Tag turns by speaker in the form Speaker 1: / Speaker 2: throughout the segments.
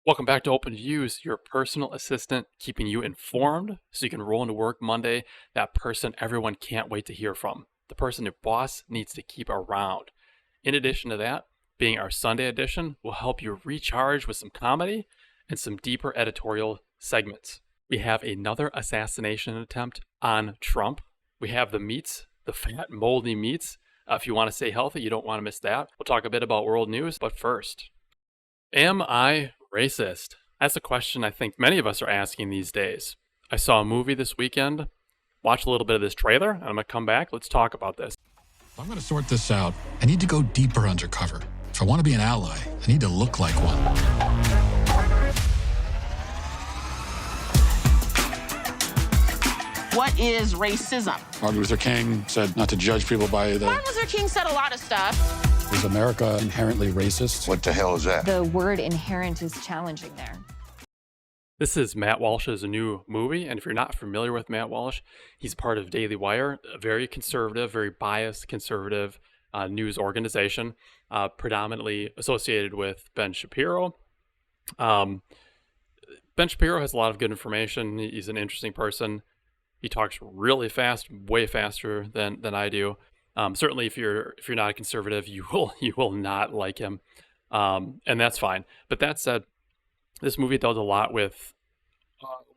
Speaker 1: Welcome back to Open Views, your personal assistant keeping you informed so you can roll into work Monday, that person everyone can't wait to hear from, the person your boss needs to keep around. In addition to that, being our Sunday edition will help you recharge with some comedy and some deeper editorial segments. We have another assassination attempt on Trump. We have the meats, the fat, moldy meats. If you want to stay healthy, you don't want to miss that. We'll talk a bit about world news, but first, am I racist? That's a question I think many of us are asking these days. I saw a movie this weekend, watched a little bit of this trailer, and I'm going to come back. Let's talk about this.
Speaker 2: If I'm going to sort this out, I need to go deeper undercover. If I want to be an ally, I need to look like one.
Speaker 3: What is racism?
Speaker 2: Martin Luther King said not to judge people by
Speaker 3: Martin Luther King said a lot of stuff.
Speaker 2: Is America inherently racist?
Speaker 4: What the hell is that?
Speaker 5: The word inherent is challenging there.
Speaker 1: This is Matt Walsh's new movie, and if you're not familiar with Matt Walsh, he's part of Daily Wire, a very conservative, very biased conservative news organization, predominantly associated with Ben Shapiro. Ben Shapiro has a lot of good information. He's an interesting person. He talks really fast, way faster than I do. Certainly, if you're not a conservative, you will not like him, and that's fine. But that said, this movie does a lot with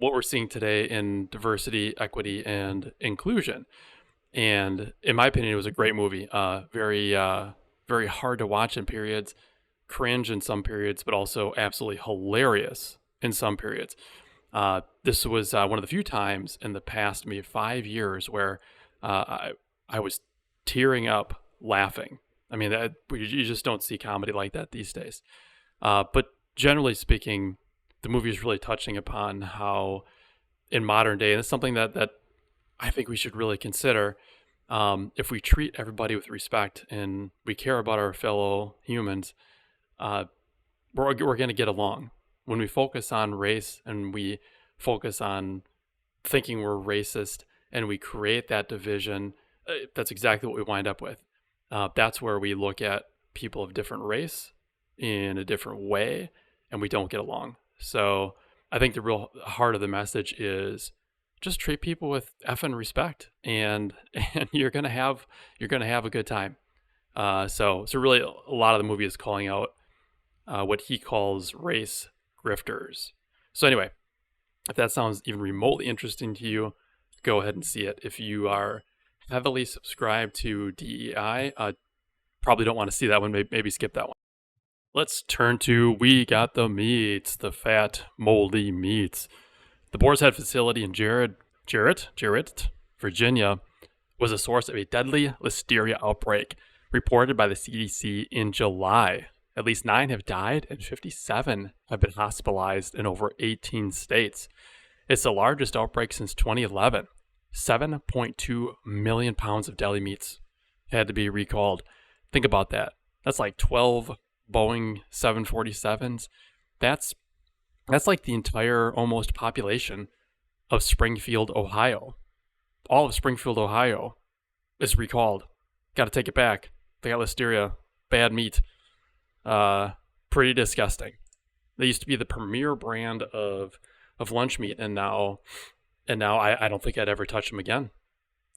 Speaker 1: what we're seeing today in diversity, equity, and inclusion. And in my opinion, it was a great movie. Very hard to watch in periods, cringe in some periods, but also absolutely hilarious in some periods. This was one of the few times in the past maybe 5 years where I was tearing up laughing. I mean, you just don't see comedy like that these days. But generally speaking, the movie is really touching upon how in modern day, and it's something that I think we should really consider, if we treat everybody with respect and we care about our fellow humans, we're going to get along. When we focus on race and we focus on thinking we're racist and we create that division, that's exactly what we wind up with. That's where we look at people of different race in a different way and we don't get along. So I think the real heart of the message is just treat people with effing respect and you're gonna have a good time. So really a lot of the movie is calling out what he calls race grifters. So anyway, if that sounds even remotely interesting to you, go ahead and see it. If you are heavily subscribed to DEI, probably don't want to see that one. Maybe skip that one. Let's turn to We Got the Meats, the fat, moldy meats. The Boar's Head facility in Jarrett, Virginia, was a source of a deadly listeria outbreak reported by the CDC in July. At least 9 have died and 57 have been hospitalized in over 18 states. It's the largest outbreak since 2011. 7.2 million pounds of deli meats had to be recalled. Think about that. That's like 12 Boeing 747s. That's like the entire almost population of Springfield, Ohio. All of Springfield, Ohio is recalled. Got to take it back. They got listeria, bad meat. Pretty disgusting. They used to be the premier brand of lunchmeat, and now I don't think I'd ever touch them again.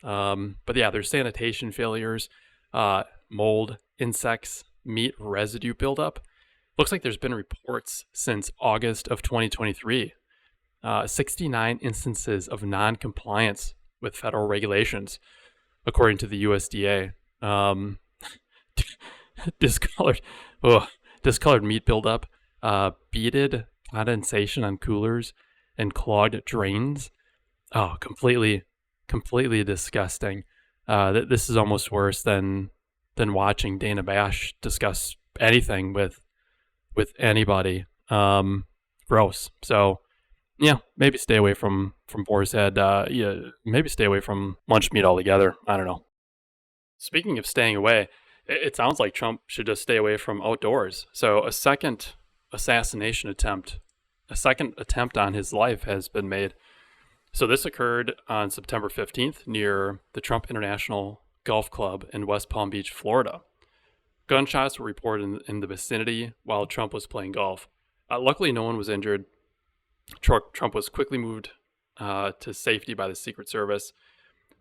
Speaker 1: But yeah, there's sanitation failures, mold, insects, meat residue buildup. Looks like there's been reports since August of 2023. 69 instances of non-compliance with federal regulations, according to the USDA. Discolored meat buildup, beaded condensation on coolers, and clogged drains. Oh, completely disgusting. This is almost worse than watching Dana Bash discuss anything with anybody. Gross. So yeah, maybe stay away from Boar's Head. Maybe stay away from lunchmeat altogether. I don't know. Speaking of staying away, it sounds like Trump should just stay away from outdoors. So a second attempt on his life has been made. So this occurred on September 15th near the Trump International Golf Club in West Palm Beach, Florida. Gunshots were reported in the vicinity while Trump was playing golf. Luckily, no one was injured. Trump was quickly moved to safety by the Secret Service.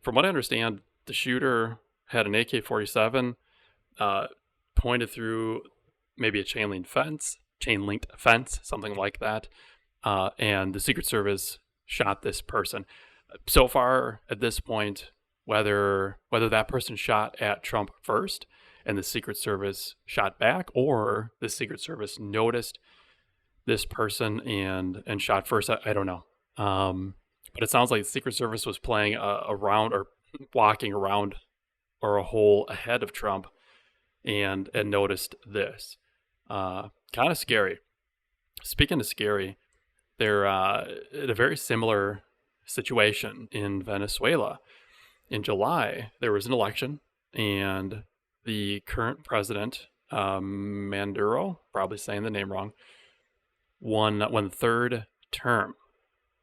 Speaker 1: From what I understand, the shooter had an AK-47 pointed through maybe a chain-linked fence, something like that, and the Secret Service shot this person. So far, at this point, whether that person shot at Trump first and the Secret Service shot back, or the Secret Service noticed this person and shot first, I don't know. But it sounds like the Secret Service was playing around or walking around or a hole ahead of Trump and noticed this. Kind of scary. Speaking of scary, they're in a very similar situation in Venezuela. In July, there was an election, and the current president, Maduro, probably saying the name wrong, won the third term.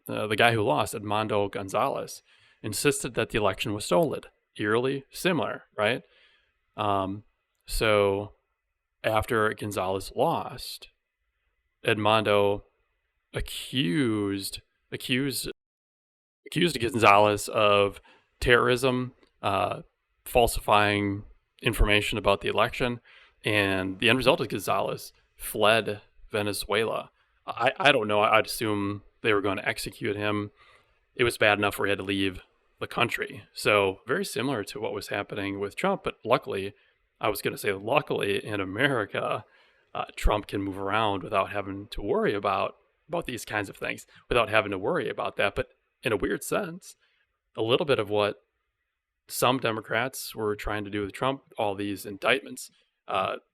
Speaker 1: The guy who lost, Edmundo Gonzalez, insisted that the election was stolen. Eerily similar, right? So after Gonzalez lost, Edmundo accused Gonzalez of terrorism, falsifying information about the election, and the end result is Gonzalez fled Venezuela. I don't know. I'd assume they were going to execute him. It was bad enough where he had to leave the country. So very similar to what was happening with Trump. But luckily, in America, Trump can move around without having to worry about these kinds of things, without having to worry about that. But in a weird sense, a little bit of what some Democrats were trying to do with Trump, all these indictments,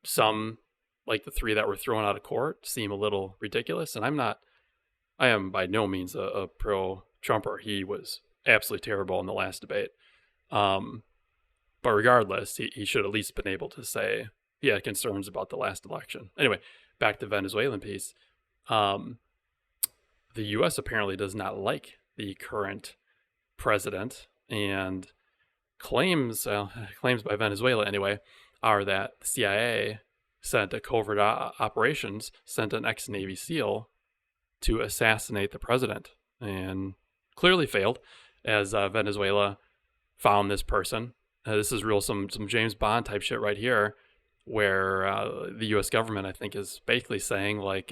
Speaker 1: some, like the 3 that were thrown out of court, seem a little ridiculous. And I am by no means a pro-Trumper. He was absolutely terrible in the last debate. But regardless, he should at least been able to say he had concerns about the last election. Anyway, back to the Venezuelan piece. The U.S. apparently does not like the current president, and claims by Venezuela anyway are that the CIA sent a covert operations, sent an ex-Navy SEAL to assassinate the president, and clearly failed, as Venezuela found this person. This is real some James Bond type shit right here, where the U.S. government, I think, is basically saying like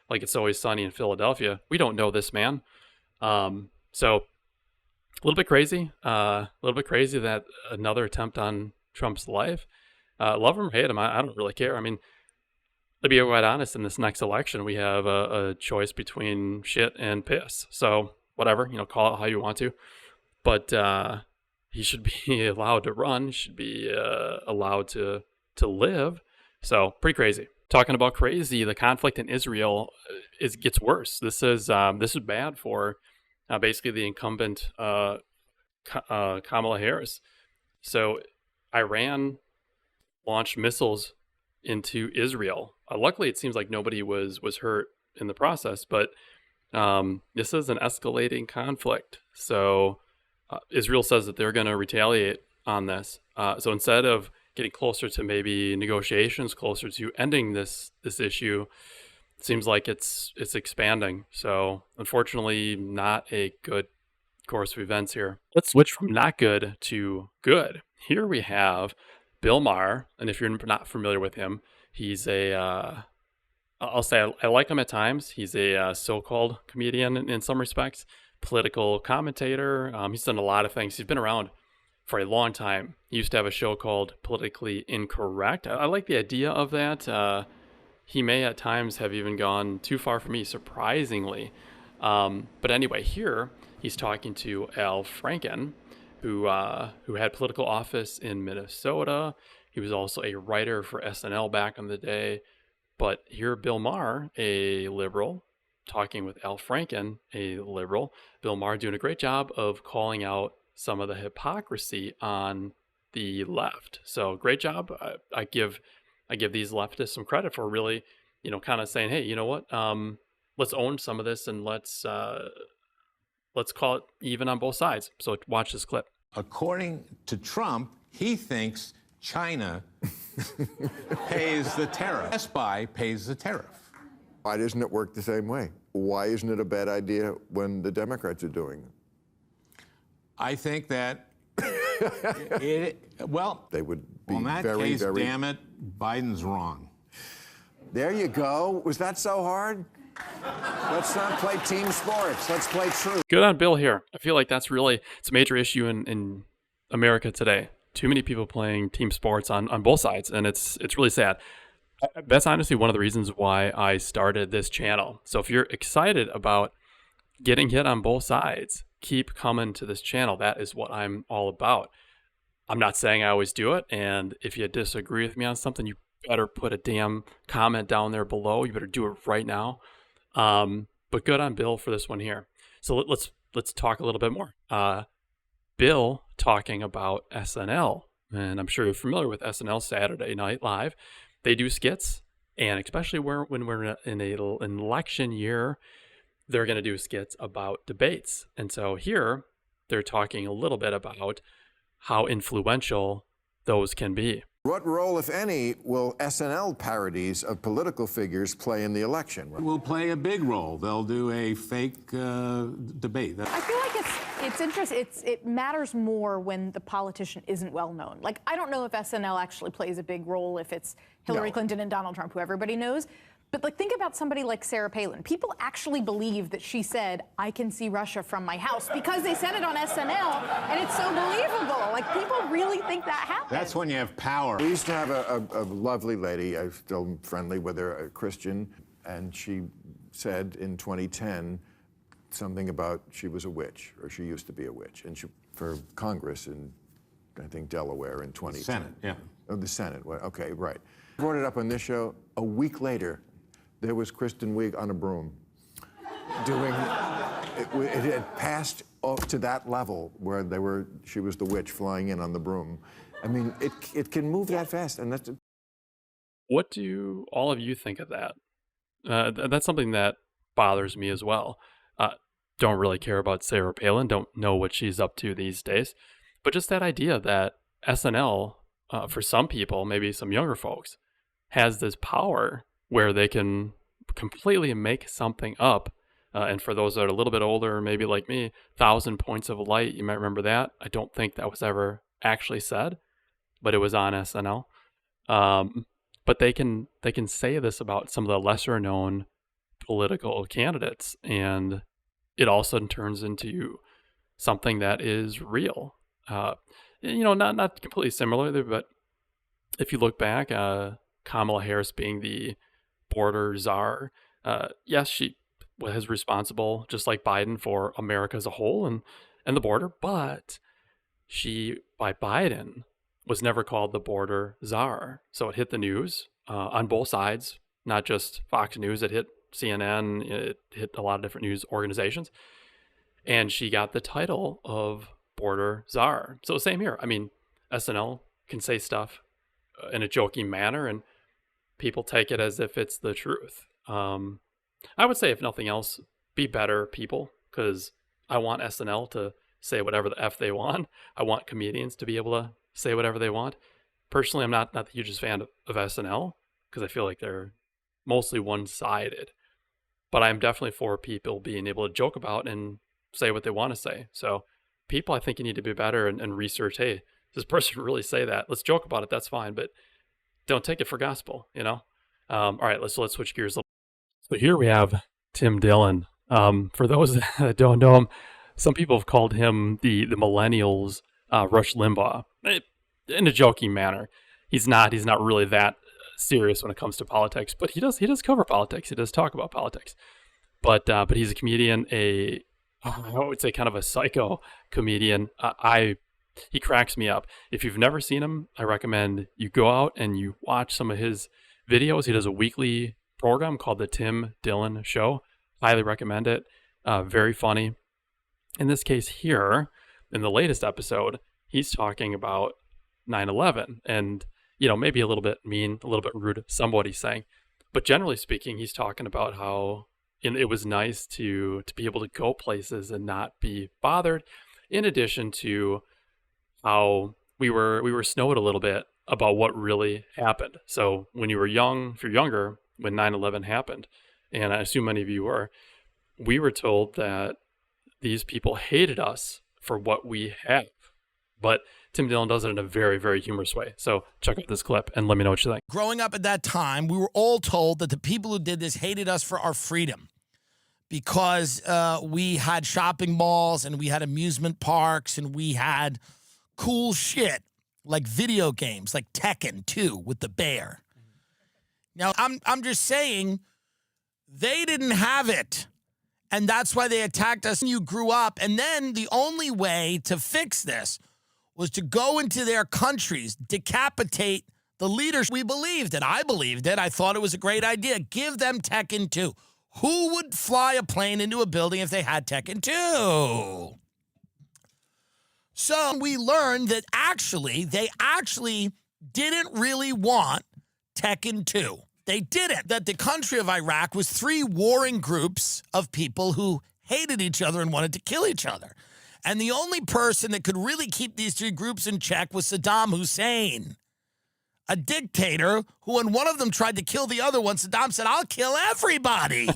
Speaker 1: like It's Always Sunny in Philadelphia, we don't know this man. So a little bit crazy that another attempt on Trump's life. Love him or hate him, I don't really care. I mean, to be quite honest, in this next election, we have a choice between shit and piss. So whatever, call it how you want to. But he should be allowed to run. He should be allowed to live. So pretty crazy. Talking about crazy, the conflict in Israel gets worse. This is bad for basically the incumbent Kamala Harris. So Iran launched missiles into Israel. Luckily, it seems like nobody was hurt in the process, but this is an escalating conflict. So Israel says that they're going to retaliate on this. So instead of getting closer to maybe negotiations, closer to ending this issue, it seems like it's expanding. So unfortunately, not a good course of events here. Let's switch from not good to good. Here we have Bill Maher, and if you're not familiar with him, he's I'll say I like him at times. He's a so-called comedian in some respects, political commentator. He's done a lot of things. He's been around for a long time. He used to have a show called Politically Incorrect. I like the idea of that. He may at times have even gone too far for me, surprisingly. But anyway, here he's talking to Al Franken, who had political office in Minnesota. He was also a writer for SNL back in the day. But here, Bill Maher, a liberal, talking with Al Franken, a liberal. Bill Maher doing a great job of calling out some of the hypocrisy on the left. So great job. I give these leftists some credit for really, kind of saying, hey, you know what? Let's own some of this and let's call it even on both sides. So watch this clip.
Speaker 4: According to Trump, he thinks China pays the tariff. Best Buy pays the tariff.
Speaker 6: Why doesn't it work the same way? Why isn't it a bad idea when the Democrats are doing it?
Speaker 4: I think that well,
Speaker 6: They would be
Speaker 4: in that
Speaker 6: very,
Speaker 4: case,
Speaker 6: very...
Speaker 4: damn it, Biden's wrong.
Speaker 6: There you go. Was that so hard? Let's not play team sports. Let's play truth.
Speaker 1: Good on Bill here. I feel like it's a major issue in America today. Too many people playing team sports on both sides, and it's really sad. That's honestly one of the reasons why I started this channel. So if you're excited about getting hit on both sides, keep coming to this channel. That is what I'm all about. I'm not saying I always do it, and if you disagree with me on something, you better put a damn comment down there below. You better do it right now. But good on Bill for this one here. So let's talk a little bit more. Bill talking about SNL, and I'm sure you're familiar with SNL, Saturday Night Live. They do skits, and especially when we're in an election year, they're going to do skits about debates. And so here, they're talking a little bit about how influential those can be.
Speaker 6: What role, if any, will SNL parodies of political figures play in the election?
Speaker 4: Will play a big role. They'll do a fake debate.
Speaker 7: I feel like it's interesting. It matters more when the politician isn't well known. Like, I don't know if SNL actually plays a big role if it's Hillary Clinton and Donald Trump, who everybody knows. But like, think about somebody like Sarah Palin. People actually believe that she said, "I can see Russia from my house," because they said it on SNL, and it's so believable. Like, people really think that happened.
Speaker 4: That's when you have power.
Speaker 6: We used to have a lovely lady, I'm still friendly with her, a Christian, and she said in 2010 something about she was a witch, or she used to be a witch, and she, for Congress in, I think, Delaware in 2010.
Speaker 4: Senate, yeah.
Speaker 6: Oh, the Senate, well, okay, right. Brought it up on this show. A week later, there was Kristen Wiig on a broom doing, it had passed up to that level where she was the witch flying in on the broom. I mean, it can move that fast, and that's...
Speaker 1: What do all of you think of that? That's something that bothers me as well. Don't really care about Sarah Palin, don't know what she's up to these days, but just that idea that SNL, for some people, maybe some younger folks, has this power where they can completely make something up. And for those that are a little bit older, maybe like me, 1,000 Points of Light, you might remember that. I don't think that was ever actually said, but it was on SNL. But they can say this about some of the lesser known political candidates, and it all of a sudden turns into something that is real. Not completely similar, but if you look back, Kamala Harris being the border czar, yes, she was responsible, just like Biden, for America as a whole and the border, but she, by Biden, was never called the border czar. So it hit the news on both sides, not just Fox News. It hit CNN, it hit a lot of different news organizations, and she got the title of border czar. So same here. I mean, SNL can say stuff in a joking manner, and people take it as if it's the truth. I would say, if nothing else, be better people, because I want SNL to say whatever the F they want. I want comedians to be able to say whatever they want. Personally, I'm not the hugest fan of SNL, because I feel like they're mostly one-sided. But I'm definitely for people being able to joke about and say what they want to say. So people, I think you need to be better and research, hey, does this person really say that? Let's joke about it, that's fine, but don't take it for gospel, you know? All right, let's switch gears. So here we have Tim Dillon. For those that don't know him, some people have called him the millennials Rush Limbaugh, in a joking manner. He's not really that serious when it comes to politics, but he does cover politics. He does talk about politics. But he's a comedian, I would say kind of a psycho comedian. He cracks me up. If you've never seen him, I recommend you go out and you watch some of his videos. He does a weekly program called The Tim Dillon Show. Highly recommend it. Very funny. In this case here, in the latest episode, he's talking about 9/11 and, maybe a little bit mean, a little bit rude, somebody's saying. But generally speaking, he's talking about how it was nice to be able to go places and not be bothered, in addition to how we were snowed a little bit about what really happened. So when you were young, if you're younger, when 9/11 happened, and I assume many of you were, we were told that these people hated us for what we have. But Tim Dillon does it in a very, very humorous way. So check out this clip and let me know what you think.
Speaker 8: Growing up at that time, we were all told that the people who did this hated us for our freedom because we had shopping malls and we had amusement parks and we had cool shit like video games, like Tekken 2 with the bear. Now, I'm just saying they didn't have it. And that's why they attacked us. You grew up. And then the only way to fix this was to go into their countries, decapitate the leaders. We believed it. I believed it. I thought it was a great idea. Give them Tekken 2. Who would fly a plane into a building if they had Tekken 2? So we learned that they actually didn't really want Tekken 2. They didn't. That the country of Iraq was 3 warring groups of people who hated each other and wanted to kill each other. And the only person that could really keep these 3 groups in check was Saddam Hussein, a dictator who, when one of them tried to kill the other one, Saddam said, "I'll kill everybody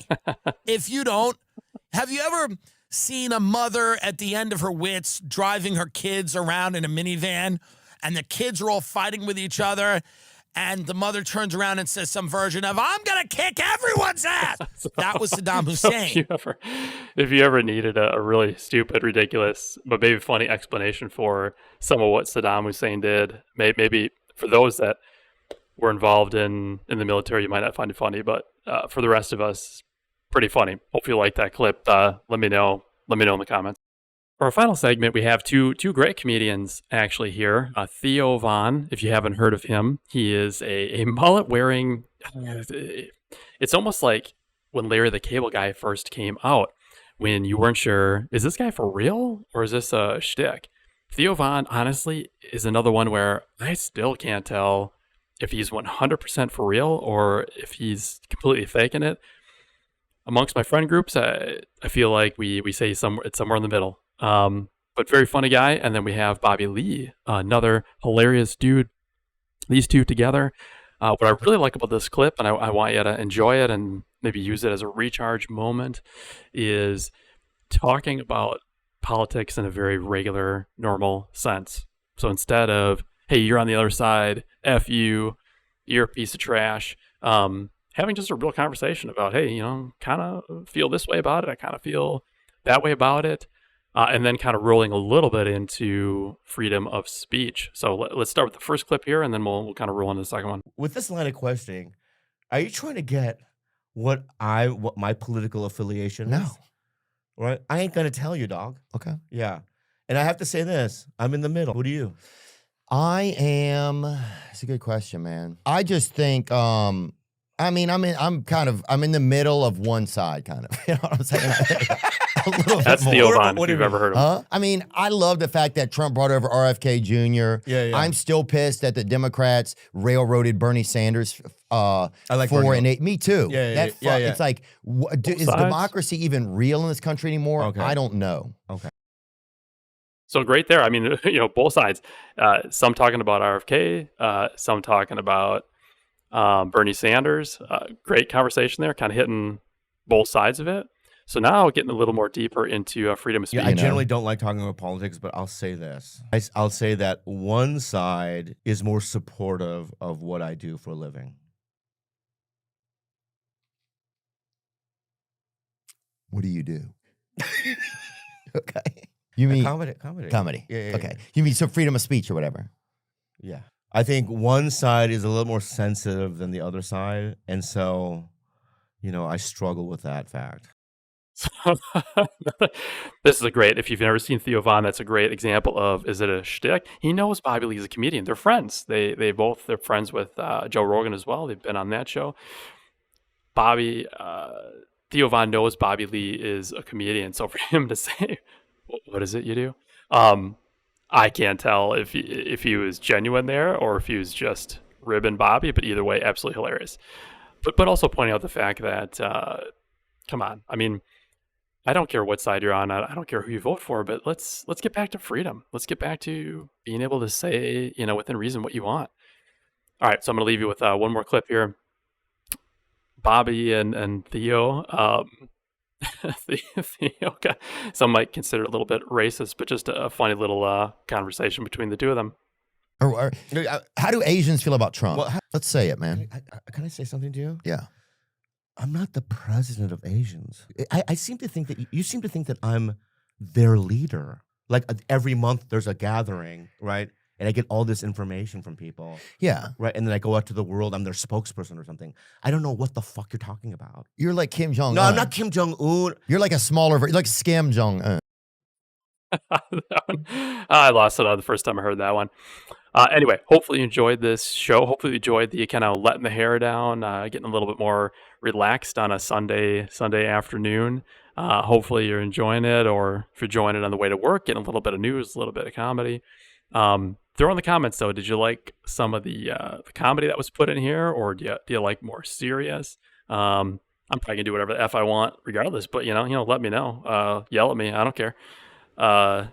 Speaker 8: if you don't." Have you ever seen a mother at the end of her wits driving her kids around in a minivan and the kids are all fighting with each other? And the mother turns around and says some version of, "I'm going to kick everyone's ass." That was Saddam Hussein.
Speaker 1: If you ever needed a really stupid, ridiculous, but maybe funny explanation for some of what Saddam Hussein did, maybe for those that were involved in the military, you might not find it funny, but for the rest of us, pretty funny. Hope you like that clip. Let me know. Let me know in the comments. For our final segment, we have two great comedians actually here. Theo Von, if you haven't heard of him, he is a mullet-wearing... It's almost like when Larry the Cable Guy first came out, when you weren't sure, is this guy for real or is this a shtick? Theo Von, honestly, is another one where I still can't tell if he's 100% for real or if he's completely faking it. Amongst my friend groups, I feel like we say it's somewhere in the middle. But very funny guy. And then we have Bobby Lee, another hilarious dude. These two together. What I really like about this clip, and I want you to enjoy it and maybe use it as a recharge moment, is talking about politics in a very regular, normal sense. So instead of, "Hey, you're on the other side, F you, you're a piece of trash," having just a real conversation about, "Hey, kind of feel this way about it. I kind of feel that way about it." And then kind of rolling a little bit into freedom of speech. So let's start with the first clip here, and then we'll kind of roll into the second one.
Speaker 9: With this line of questioning, are you trying to get what my political affiliation is?
Speaker 10: No.
Speaker 9: Right? I ain't gonna tell you, dog.
Speaker 10: Okay.
Speaker 9: Yeah. And I have to say this. I'm in the middle. What are you?
Speaker 10: It's a good question, man. I just think, I'm in the middle of one side, kind of. You know what I'm saying?
Speaker 1: That's Theo Von, if you've ever heard of him.
Speaker 10: I mean, I love the fact that Trump brought over RFK Jr.
Speaker 9: Yeah.
Speaker 10: I'm still pissed that the Democrats railroaded Bernie Sanders
Speaker 9: I like
Speaker 10: 4
Speaker 9: Bernie.
Speaker 10: and 8. Me too.
Speaker 9: Yeah.
Speaker 10: It's like, is
Speaker 1: sides.
Speaker 10: Democracy even real in this country anymore?
Speaker 9: Okay.
Speaker 10: I don't know.
Speaker 9: Okay.
Speaker 1: So great there. I mean, both sides. Some talking about RFK, some talking about Bernie Sanders. Great conversation there, kind of hitting both sides of it. So now getting a little more deeper into freedom of speech.
Speaker 9: Yeah, I generally don't like talking about politics, but I'll say this. I'll say that one side is more supportive of what I do for a living.
Speaker 10: What do you do? Okay. You mean
Speaker 9: comedy?
Speaker 10: Comedy.
Speaker 9: Yeah.
Speaker 10: Okay. You mean so freedom of speech or whatever?
Speaker 9: Yeah. I think one side is a little more sensitive than the other side. And so, I struggle with that fact.
Speaker 1: This is if you've never seen Theo Von, that's a great example of, is it a shtick? He knows Bobby Lee's a comedian. They're friends. They're friends with Joe Rogan as well. They've been on that show. Theo Von knows Bobby Lee is a comedian. So for him to say, "What is it you do?" I can't tell if he was genuine there or if he was just ribbing Bobby, but either way, absolutely hilarious. But also pointing out the fact that, come on, I mean, I don't care what side you're on. I don't care who you vote for, but let's get back to freedom. Let's get back to being able to say, within reason what you want. All right, so I'm going to leave you with one more clip here. Bobby and Theo. Theo, some might consider it a little bit racist, but just a funny little conversation between the two of them.
Speaker 10: Or how do Asians feel about Trump?
Speaker 9: Well,
Speaker 10: Let's say it, man.
Speaker 9: Can I say something to you?
Speaker 10: Yeah.
Speaker 9: I'm not the president of Asians. I seem to think that you seem to think that I'm their leader. Like every month there's a gathering, right? And I get all this information from people.
Speaker 10: Yeah.
Speaker 9: Right. And then I go out to the world, I'm their spokesperson or something. I don't know what the fuck you're talking about.
Speaker 10: You're like Kim Jong-un.
Speaker 9: No, I'm not Kim Jong-un.
Speaker 10: You're like a smaller version, like Scam Jong-un.
Speaker 1: I lost it on the first time I heard that one. Anyway, hopefully you enjoyed this show. Hopefully you enjoyed the kind of letting the hair down, getting a little bit more relaxed on a Sunday afternoon. Hopefully you're enjoying it, or if you're enjoying it on the way to work, getting a little bit of news, a little bit of comedy. Throw in the comments though. Did you like some of the comedy that was put in here, or do you like more serious? I'm probably gonna do whatever the f I want regardless. But let me know. Yell at me. I don't care.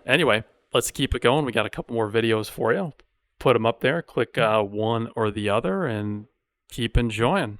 Speaker 1: Anyway, let's keep it going. We got a couple more videos for you. Put them up there. Click one or the other, and keep enjoying.